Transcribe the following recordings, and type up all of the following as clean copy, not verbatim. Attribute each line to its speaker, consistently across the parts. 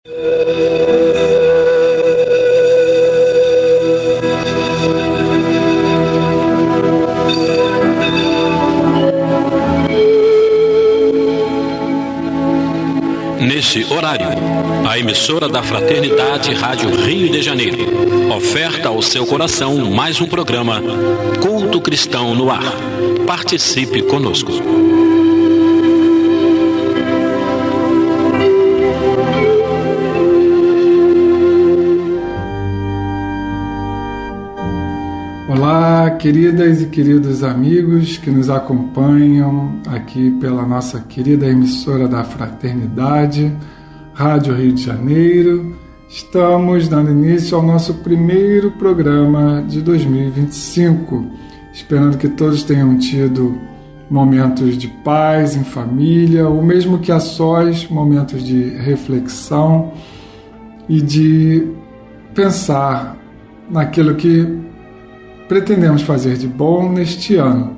Speaker 1: Nesse horário, a emissora da Fraternidade Rádio Rio de Janeiro oferta ao seu coração mais um programa Culto Cristão no Ar. Participe conosco.
Speaker 2: Olá, queridas e queridos amigos que nos acompanham aqui pela nossa querida emissora da Fraternidade, Rádio Rio de Janeiro. Estamos dando início ao nosso primeiro programa de 2025, esperando que todos tenham tido momentos de paz em família, ou mesmo que a sós, momentos de reflexão e de pensar naquilo que pretendemos fazer de bom neste ano.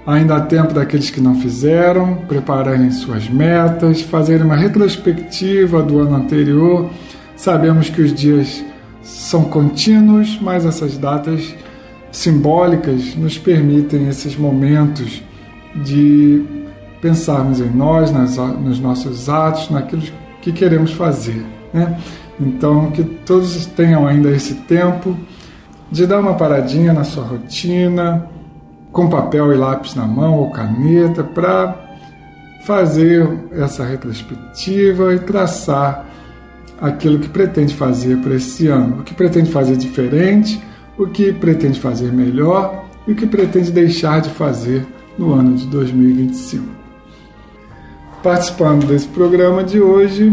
Speaker 2: Ainda há tempo daqueles que não fizeram, prepararem suas metas, fazerem uma retrospectiva do ano anterior. Sabemos que os dias são contínuos, mas essas datas simbólicas nos permitem esses momentos de pensarmos em nós, nos nossos atos, naquilo que queremos fazer, né? Então, que todos tenham ainda esse tempo de dar uma paradinha na sua rotina, com papel e lápis na mão ou caneta, para fazer essa retrospectiva e traçar aquilo que pretende fazer para esse ano, o que pretende fazer diferente, o que pretende fazer melhor e o que pretende deixar de fazer no ano de 2025. Participando desse programa de hoje,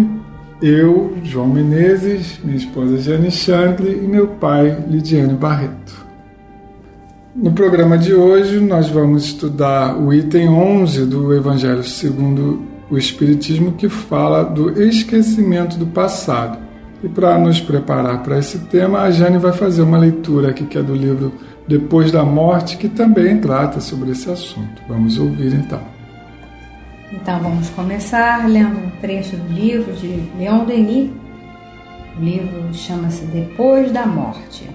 Speaker 2: eu, João Menezes, minha esposa Jane Chandler e meu pai, Lidiane Barreto. No programa de hoje, nós vamos estudar o item 11 do Evangelho segundo o Espiritismo, que fala do esquecimento do passado. E para nos preparar para esse tema, a Jane vai fazer uma leitura aqui, que é do livro Depois da Morte, que também trata sobre esse assunto. Vamos ouvir então.
Speaker 3: Então vamos começar lendo um trecho do livro de Leon Denis. O livro chama-se Depois da Morte.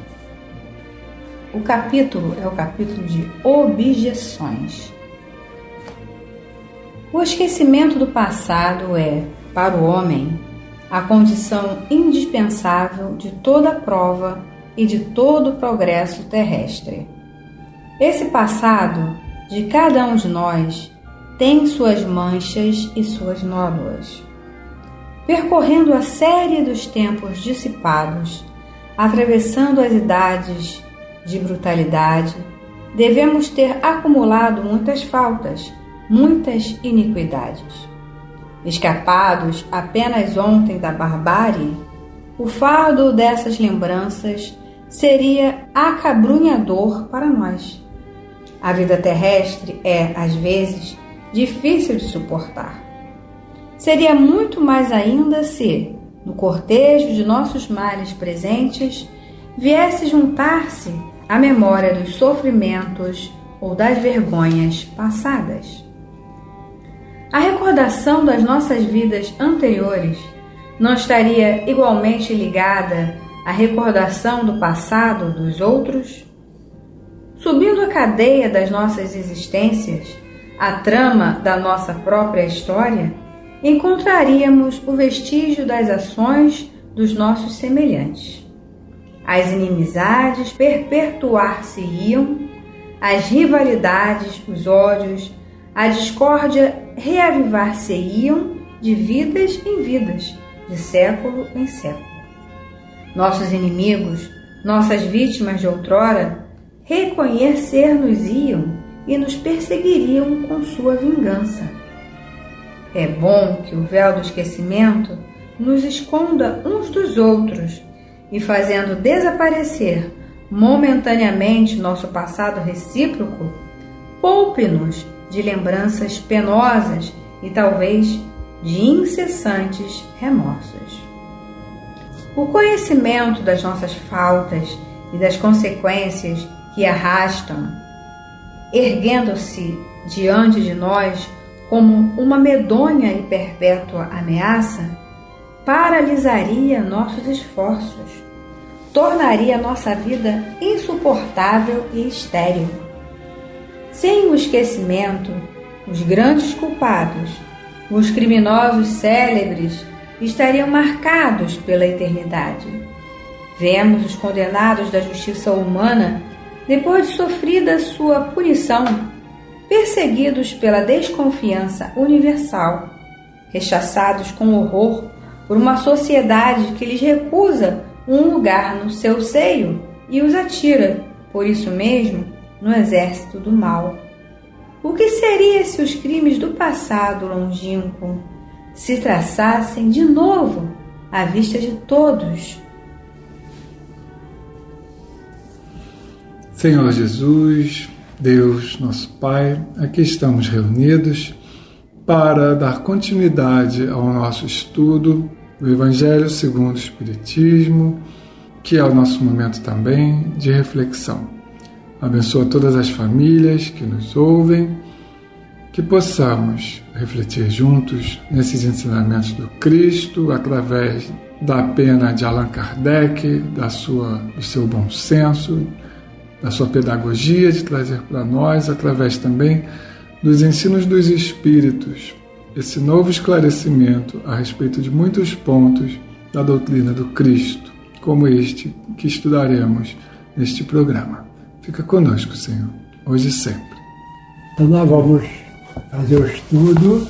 Speaker 3: O capítulo é o capítulo de objeções. O esquecimento do passado é, para o homem, a condição indispensável de toda prova e de todo progresso terrestre. Esse passado, de cada um de nós, tem suas manchas e suas nódoas. Percorrendo a série dos tempos dissipados, atravessando as idades de brutalidade, devemos ter acumulado muitas faltas, muitas iniquidades. Escapados apenas ontem da barbárie, o fardo dessas lembranças seria acabrunhador para nós. A vida terrestre é, às vezes, difícil de suportar. Seria muito mais ainda se, no cortejo de nossos males presentes, viesse juntar-se a memória dos sofrimentos ou das vergonhas passadas. A recordação das nossas vidas anteriores não estaria igualmente ligada à recordação do passado dos outros? Subindo a cadeia das nossas existências, a trama da nossa própria história, encontraríamos o vestígio das ações dos nossos semelhantes. As inimizades perpetuar-se-iam, as rivalidades, os ódios, a discórdia reavivar-se-iam de vidas em vidas, de século em século. Nossos inimigos, nossas vítimas de outrora, reconhecer-nos-iam e nos perseguiriam com sua vingança. É bom que o véu do esquecimento nos esconda uns dos outros e, fazendo desaparecer momentaneamente nosso passado recíproco, poupe-nos de lembranças penosas e talvez de incessantes remorsos. O conhecimento das nossas faltas e das consequências que arrastam, erguendo-se diante de nós como uma medonha e perpétua ameaça, paralisaria nossos esforços, tornaria nossa vida insuportável e estéril. Sem o esquecimento, os grandes culpados, os criminosos célebres, estariam marcados pela eternidade. Vemos os condenados da justiça humana, depois de sofrida sua punição, perseguidos pela desconfiança universal, rechaçados com horror por uma sociedade que lhes recusa um lugar no seu seio e os atira, por isso mesmo, no exército do mal. O que seria se os crimes do passado longínquo se traçassem de novo à vista de todos?
Speaker 2: Senhor Jesus, Deus, nosso Pai, aqui estamos reunidos para dar continuidade ao nosso estudo do Evangelho segundo o Espiritismo, que é o nosso momento também de reflexão. Abençoa todas as famílias que nos ouvem, que possamos refletir juntos nesses ensinamentos do Cristo, através da pena de Allan Kardec, do seu bom senso, da sua pedagogia de trazer para nós, através também dos ensinos dos Espíritos, esse novo esclarecimento a respeito de muitos pontos da doutrina do Cristo, como este que estudaremos neste programa. Fica conosco, Senhor, hoje e sempre.
Speaker 4: Então nós vamos fazer o estudo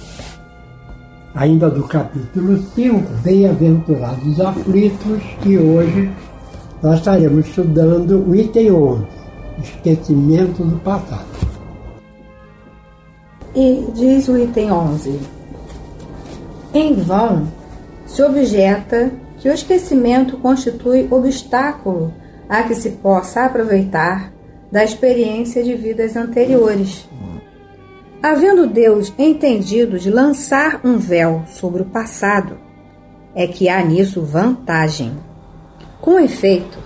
Speaker 4: ainda do capítulo 5, Bem-aventurados aflitos, e hoje nós estaremos estudando o item 11, esquecimento do passado.
Speaker 3: E diz o item 11: em vão se objeta que o esquecimento constitui obstáculo a que se possa aproveitar da experiência de vidas anteriores. Havendo Deus entendido de lançar um véu sobre o passado, é que há nisso vantagem. Com efeito,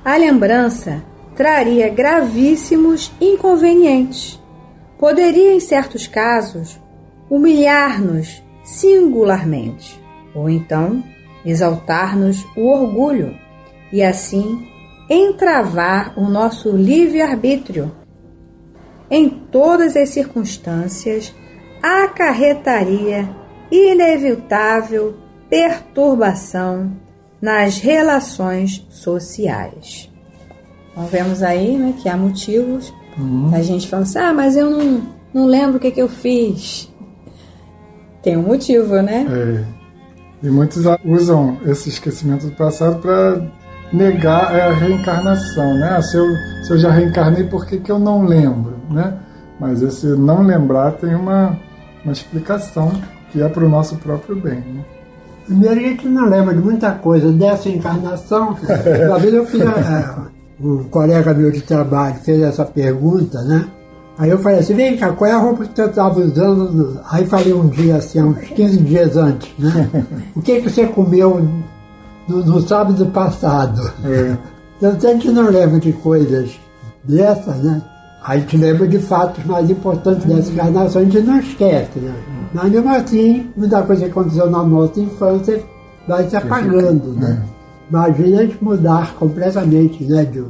Speaker 3: a lembrança traria gravíssimos inconvenientes. Poderia, em certos casos, humilhar-nos singularmente, ou então exaltar-nos o orgulho, e assim entravar o nosso livre-arbítrio. Em todas as circunstâncias, acarretaria inevitável perturbação nas relações sociais. Então vemos aí, né, que há motivos. A gente fala assim, mas eu não lembro o que eu fiz. Tem um motivo, né?
Speaker 2: E muitos usam esse esquecimento do passado para negar a reencarnação, né? Se eu já reencarnei, por que eu não lembro, né? Mas esse não lembrar tem uma explicação que é para o nosso próprio bem, né?
Speaker 4: Primeiro, a gente não lembra de muita coisa dessa encarnação. Uma vez eu fiz, um colega meu de trabalho fez essa pergunta, né? Aí eu falei assim, vem cá, qual é a roupa que você estava usando? Aí falei um dia assim, uns 15 dias antes, né? O que você comeu no sábado passado? Então, se a gente não lembra de coisas dessas, né? A gente lembra de fatos mais importantes dessa encarnação, a gente não esquece, né? Mas mesmo assim, muita coisa que aconteceu na nossa infância vai se apagando, né? Imagina a gente mudar completamente, né? De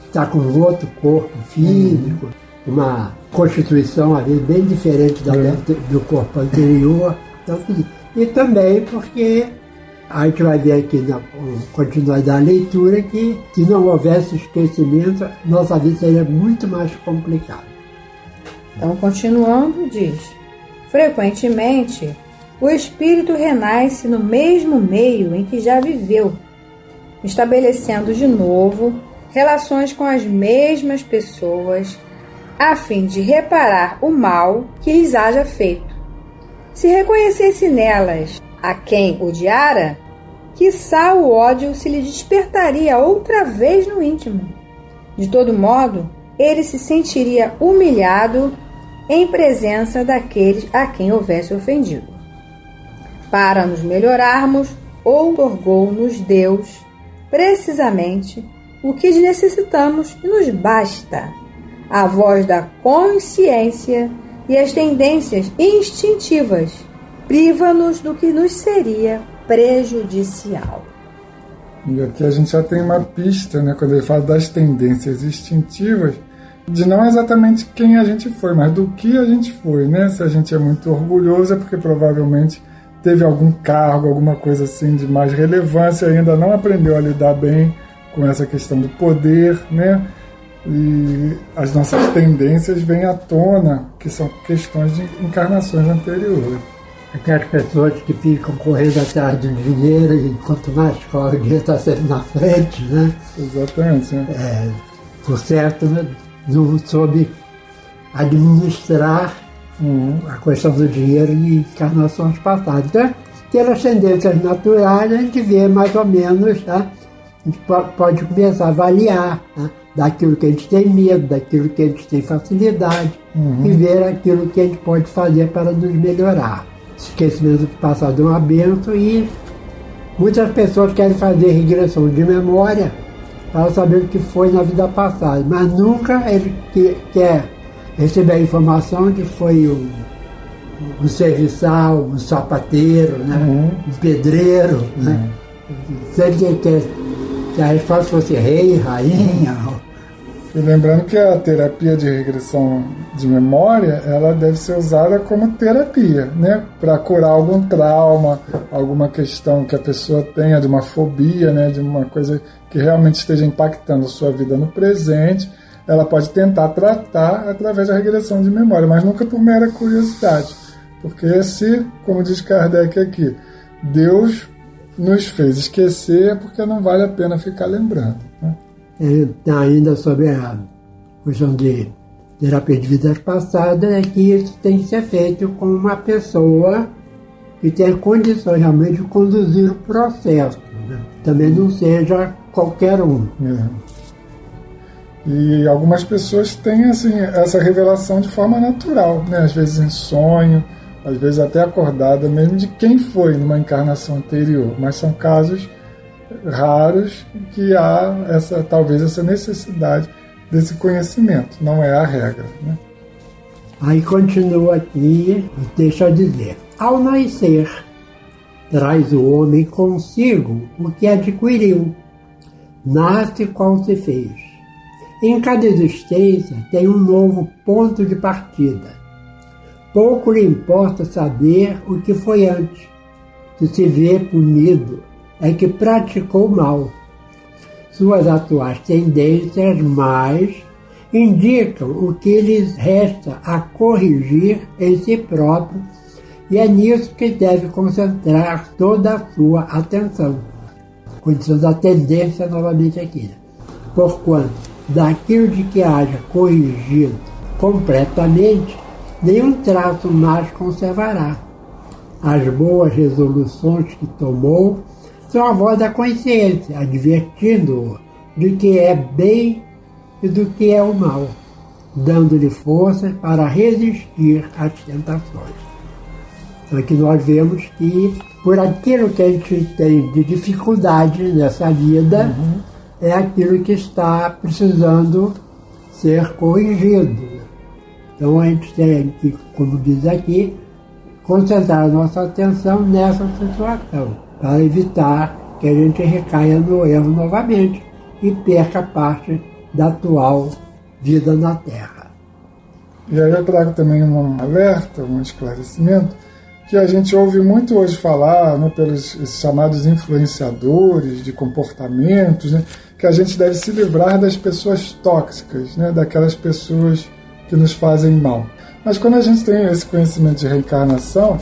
Speaker 4: estar com outro corpo físico, uma constituição às vezes bem diferente do corpo anterior. Então, e também porque a gente vai ver aqui na continuidade da leitura que se não houvesse esquecimento, nossa vida seria muito mais complicada.
Speaker 3: Então, continuando, diz: frequentemente, o espírito renasce no mesmo meio em que já viveu, estabelecendo de novo relações com as mesmas pessoas, a fim de reparar o mal que lhes haja feito. Se reconhecesse nelas a quem odiara, quiçá o ódio se lhe despertaria outra vez no íntimo. De todo modo, ele se sentiria humilhado em presença daqueles a quem houvesse ofendido. Para nos melhorarmos, outorgou-nos Deus precisamente o que necessitamos e nos basta: a voz da consciência e as tendências instintivas priva-nos do que nos seria prejudicial.
Speaker 2: E aqui a gente já tem uma pista, né, quando ele fala das tendências instintivas, de não exatamente quem a gente foi, mas do que a gente foi, né? Se a gente é muito orgulhoso é porque provavelmente teve algum cargo, alguma coisa assim de mais relevância e ainda não aprendeu a lidar bem com essa questão do poder, né? E as nossas tendências vêm à tona, que são questões de encarnações anteriores.
Speaker 4: Aquelas pessoas que ficam correndo atrás do dinheiro e quanto mais corre, o dinheiro está sempre na frente, né?
Speaker 2: Exatamente. Né?
Speaker 4: Por certo, não soube administrar a questão do dinheiro em encarnações passadas. Então, pelas tendências naturais, a gente vê mais ou menos, tá? A gente pode começar a avaliar, tá? Daquilo que a gente tem medo, daquilo que a gente tem facilidade, e ver aquilo que a gente pode fazer para nos melhorar. Esquecimento do passado é uma bênção e muitas pessoas querem fazer regressão de memória para saber o que foi na vida passada, mas nunca ele quer receber a informação de que foi um serviçal, um sapateiro, né? Um pedreiro. Né? Sempre quer que a resposta fosse rei, rainha.
Speaker 2: E lembrando que a terapia de regressão de memória, ela deve ser usada como terapia, né? Para curar algum trauma, alguma questão que a pessoa tenha de uma fobia, né? De uma coisa que realmente esteja impactando a sua vida no presente, ela pode tentar tratar através da regressão de memória, mas nunca por mera curiosidade. Porque se, como diz Kardec aqui, Deus nos fez esquecer, porque não vale a pena ficar lembrando, né?
Speaker 4: Ainda sobre a questão de terapia de vidas passadas, é que isso tem que ser feito com uma pessoa que tenha condições realmente de conduzir o processo, né? Também não seja qualquer um.
Speaker 2: E algumas pessoas têm assim, essa revelação de forma natural, né? Às vezes em sonho, às vezes até acordada, mesmo de quem foi numa encarnação anterior, mas são casos raros que há talvez essa necessidade desse conhecimento, não é a regra, né?
Speaker 4: Aí continua aqui e deixa eu dizer: ao nascer, traz o homem consigo o que adquiriu, nasce qual se fez. Em cada existência tem um novo ponto de partida. Pouco lhe importa saber o que foi antes. Se se vê punido, é que praticou mal. Suas atuais tendências mais indicam o que lhes resta a corrigir em si próprio, e é nisso que deve concentrar toda a sua atenção. Condição da tendência novamente aqui. Porquanto, daquilo de que haja corrigido completamente, nenhum traço mais conservará. As boas resoluções que tomou são a voz da consciência, advertindo-o de que é bem e do que é o mal, dando-lhe força para resistir às tentações. Então aqui nós vemos que por aquilo que a gente tem de dificuldade nessa vida, é aquilo que está precisando ser corrigido. Então a gente tem que, como diz aqui, concentrar a nossa atenção nessa situação, para evitar que a gente recaia no erro novamente e perca parte da atual vida na Terra.
Speaker 2: E aí eu trago também um alerta, um esclarecimento, que a gente ouve muito hoje falar, né, pelos chamados influenciadores de comportamentos, né, que a gente deve se livrar das pessoas tóxicas, né, daquelas pessoas que nos fazem mal. Mas quando a gente tem esse conhecimento de reencarnação,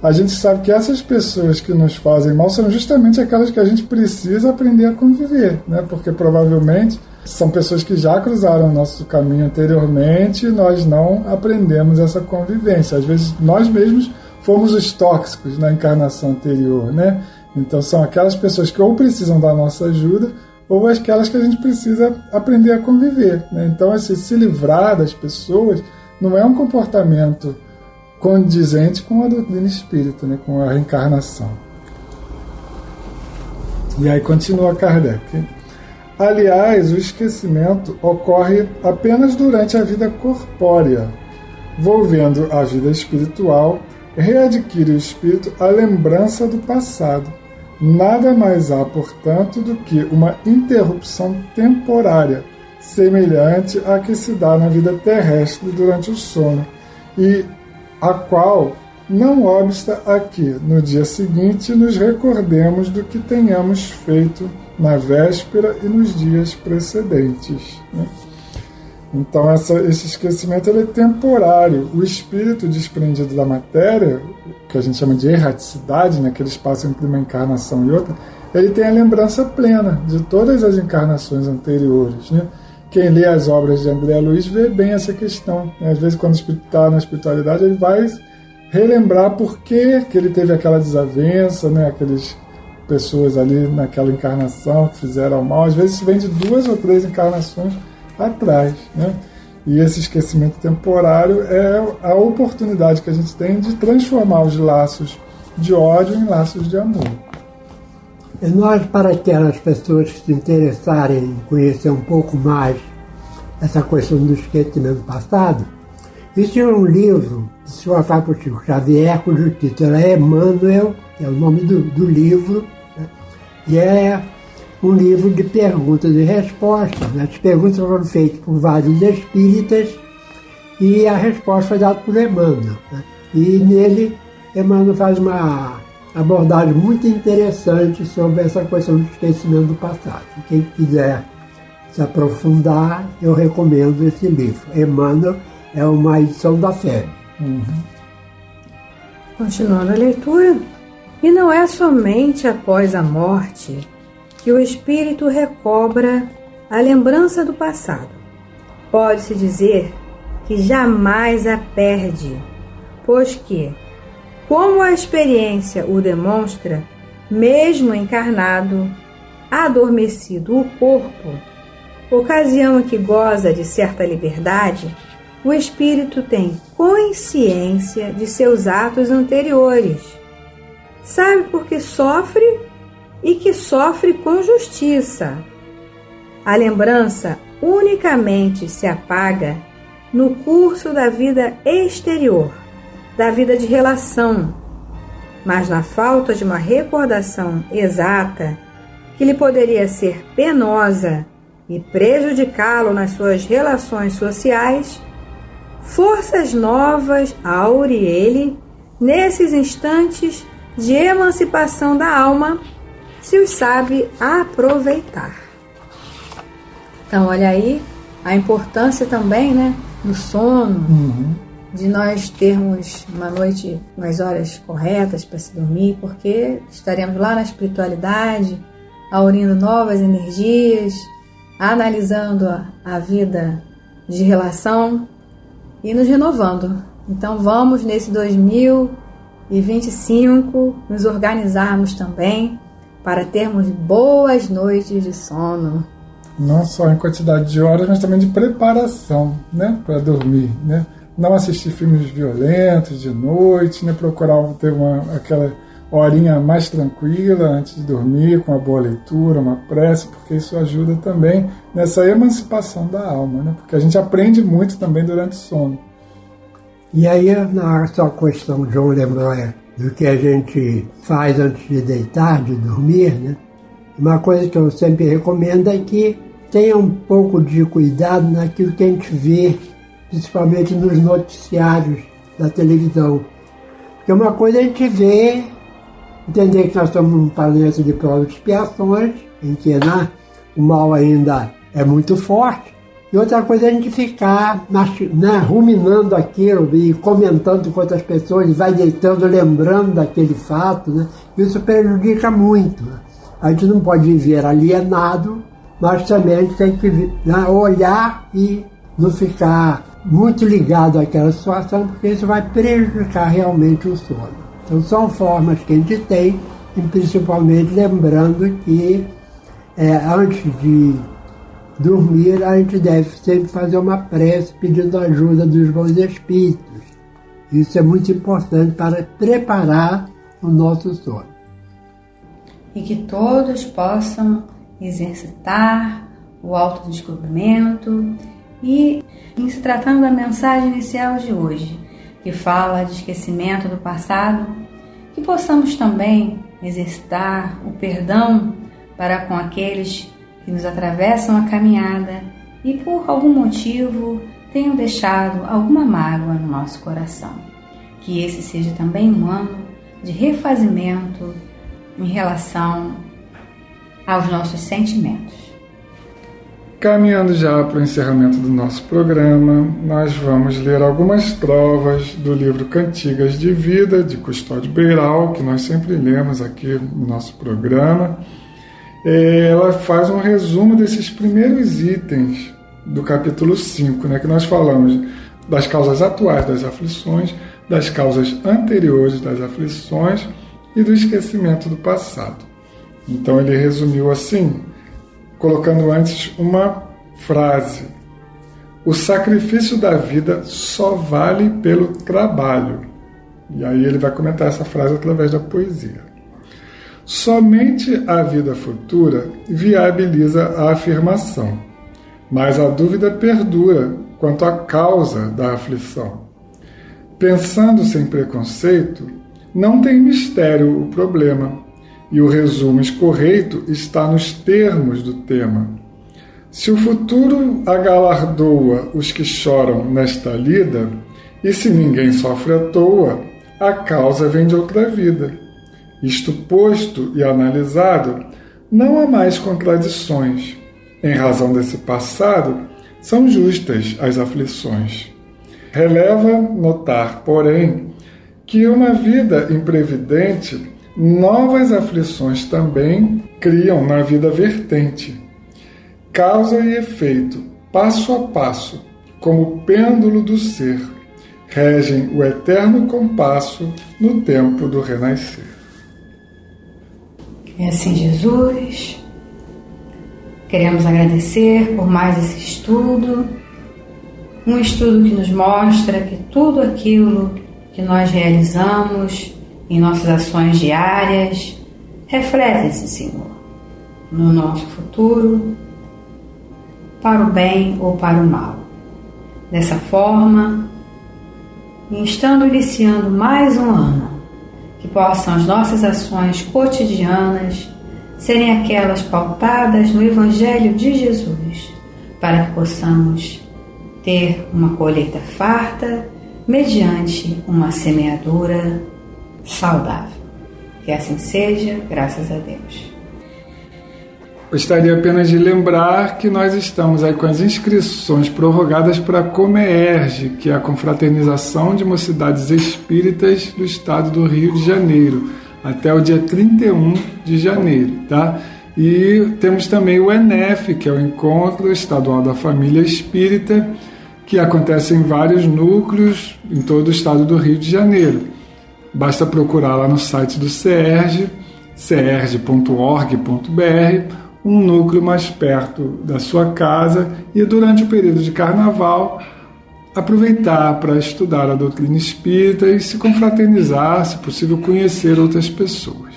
Speaker 2: a gente sabe que essas pessoas que nos fazem mal são justamente aquelas que a gente precisa aprender a conviver, né? Porque provavelmente são pessoas que já cruzaram o nosso caminho anteriormente e nós não aprendemos essa convivência. Às vezes nós mesmos fomos os tóxicos na encarnação anterior, né? Então são aquelas pessoas que ou precisam da nossa ajuda ou aquelas que a gente precisa aprender a conviver, né? Então se livrar das pessoas não é um comportamento condizente com a doutrina espírita, né, com a reencarnação. E aí continua Kardec. Aliás, o esquecimento ocorre apenas durante a vida corpórea. Volvendo à vida espiritual, readquire o espírito a lembrança do passado, Nada mais há, portanto, do que uma interrupção temporária, semelhante à que se dá na vida terrestre durante o sono, e a qual não obsta a que, no dia seguinte, nos recordemos do que tenhamos feito na véspera e nos dias precedentes. Né? Então, esse esquecimento ele é temporário. O espírito desprendido da matéria, que a gente chama de erraticidade, né, que eles passam entre uma encarnação e outra, ele tem a lembrança plena de todas as encarnações anteriores. Né? Quem lê as obras de André Luiz vê bem essa questão. Né? Às vezes, quando está na espiritualidade, ele vai relembrar por que ele teve aquela desavença, né? Aquelas pessoas ali naquela encarnação que fizeram mal. Às vezes, isso vem de 2 ou 3 encarnações atrás, né? E esse esquecimento temporário é a oportunidade que a gente tem de transformar os laços de ódio em laços de amor.
Speaker 4: E nós, para aquelas pessoas que se interessarem em conhecer um pouco mais essa questão do esquecimento passado, existe um livro do Sr. Fábio Chico Xavier, cujo título é Emmanuel, que é o nome do livro, né? E é um livro de perguntas e respostas. As perguntas foram feitas por vários espíritas e a resposta foi dada por Emmanuel. Né? E nele, Emmanuel faz uma abordagem muito interessante sobre essa questão do esquecimento do passado. Quem quiser se aprofundar, eu recomendo esse livro. Emmanuel é uma edição da FEB.
Speaker 3: Continuando a leitura. E não é somente após a morte que o espírito recobra a lembrança do passado. Pode-se dizer que jamais a perde, pois que, como a experiência o demonstra, mesmo encarnado, adormecido o corpo, ocasião em que goza de certa liberdade, o espírito tem consciência de seus atos anteriores, sabe por que sofre e que sofre com justiça. A lembrança unicamente se apaga no curso da vida exterior, da vida de relação, mas na falta de uma recordação exata que lhe poderia ser penosa e prejudicá-lo nas suas relações sociais, forças novas aure ele nesses instantes de emancipação da alma, se os sabe aproveitar. Então, olha aí a importância também, né, do sono, de nós termos uma noite com as horas corretas para se dormir, porque estaremos lá na espiritualidade, aurindo novas energias, analisando a vida de relação e nos renovando. Então vamos nesse 2025 nos organizarmos também para termos boas noites de sono.
Speaker 2: Não só em quantidade de horas, mas também de preparação, né, para dormir, né? Não assistir filmes violentos de noite, né? Procurar ter aquela horinha mais tranquila antes de dormir, com uma boa leitura, uma prece, porque isso ajuda também nessa emancipação da alma, né? Porque a gente aprende muito também durante o sono.
Speaker 4: E aí, na sua questão, João lembrou do que a gente faz antes de deitar, de dormir, né? Uma coisa que eu sempre recomendo é que tenha um pouco de cuidado naquilo que a gente vê, principalmente nos noticiários da televisão. Porque uma coisa é a gente vê, entender que nós estamos num planeta de provas e expiações, em que, né, o mal ainda é muito forte, e outra coisa é a gente ficar, né, ruminando aquilo e comentando com outras pessoas, vai deitando, lembrando daquele fato, né? Isso prejudica muito. Né? A gente não pode viver alienado, mas também a gente tem que, né, olhar e não ficar muito ligado àquela situação, porque isso vai prejudicar realmente o sono. Então são formas que a gente tem, e principalmente lembrando que antes de dormir a gente deve sempre fazer uma prece pedindo ajuda dos bons espíritos. Isso é muito importante para preparar o nosso sono.
Speaker 3: E que todos possam exercitar o autodescobrimento e, em se tratando da mensagem inicial de hoje, que fala de esquecimento do passado, que possamos também exercitar o perdão para com aqueles que nos atravessam a caminhada e por algum motivo tenham deixado alguma mágoa no nosso coração. Que esse seja também um ano de refazimento em relação aos nossos sentimentos.
Speaker 2: Caminhando já para o encerramento do nosso programa, nós vamos ler algumas trovas do livro Cantigas de Vida, de Custódio Beiral, que nós sempre lemos aqui no nosso programa. Ela faz um resumo desses primeiros itens do capítulo 5, que nós falamos das causas atuais das aflições, das causas anteriores das aflições e do esquecimento do passado. Então ele resumiu assim, colocando antes uma frase: o sacrifício da vida só vale pelo trabalho. E aí ele vai comentar essa frase através da poesia. Somente a vida futura viabiliza a afirmação, mas a dúvida perdura quanto à causa da aflição. Pensando sem preconceito, não tem mistério o problema, e o resumo escorreito está nos termos do tema. Se o futuro agalardoa os que choram nesta lida, e se ninguém sofre à toa, a causa vem de outra vida. Isto posto e analisado, não há mais contradições. Em razão desse passado, são justas as aflições. Releva notar, porém, que uma vida imprevidente, novas aflições também criam na vida vertente. Causa e efeito, passo a passo, como pêndulo do ser, regem o eterno compasso no tempo do renascer.
Speaker 3: É assim, Jesus, queremos agradecer por mais esse estudo, um estudo que nos mostra que tudo aquilo que nós realizamos em nossas ações diárias reflete-se, Senhor, no nosso futuro, para o bem ou para o mal. Dessa forma, estando iniciando mais um ano, que possam as nossas ações cotidianas serem aquelas pautadas no Evangelho de Jesus, para que possamos ter uma colheita farta mediante uma semeadura saudável. Que assim seja, graças a Deus.
Speaker 2: Gostaria apenas de lembrar que nós estamos aí com as inscrições prorrogadas para a Comerge, que é a Confraternização de Mocidades Espíritas do Estado do Rio de Janeiro, até o dia 31 de janeiro, tá? E temos também o ENEF, que é o Encontro Estadual da Família Espírita, que acontece em vários núcleos em todo o estado do Rio de Janeiro. Basta procurar lá no site do CERJ, cerj.org.br, um núcleo mais perto da sua casa, e durante o período de carnaval aproveitar para estudar a doutrina espírita e se confraternizar, se possível conhecer outras pessoas.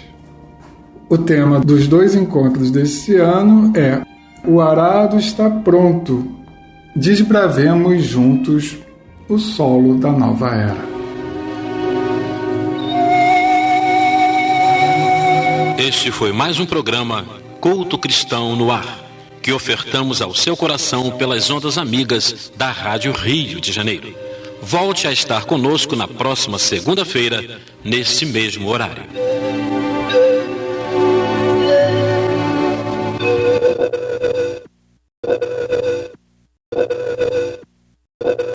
Speaker 2: O tema dos 2 encontros desse ano é O Arado está pronto, desbravemos juntos o solo da nova era.
Speaker 1: Este foi mais um programa Culto Cristão no Ar, que ofertamos ao seu coração pelas ondas amigas da Rádio Rio de Janeiro. Volte a estar conosco na próxima segunda-feira, nesse mesmo horário.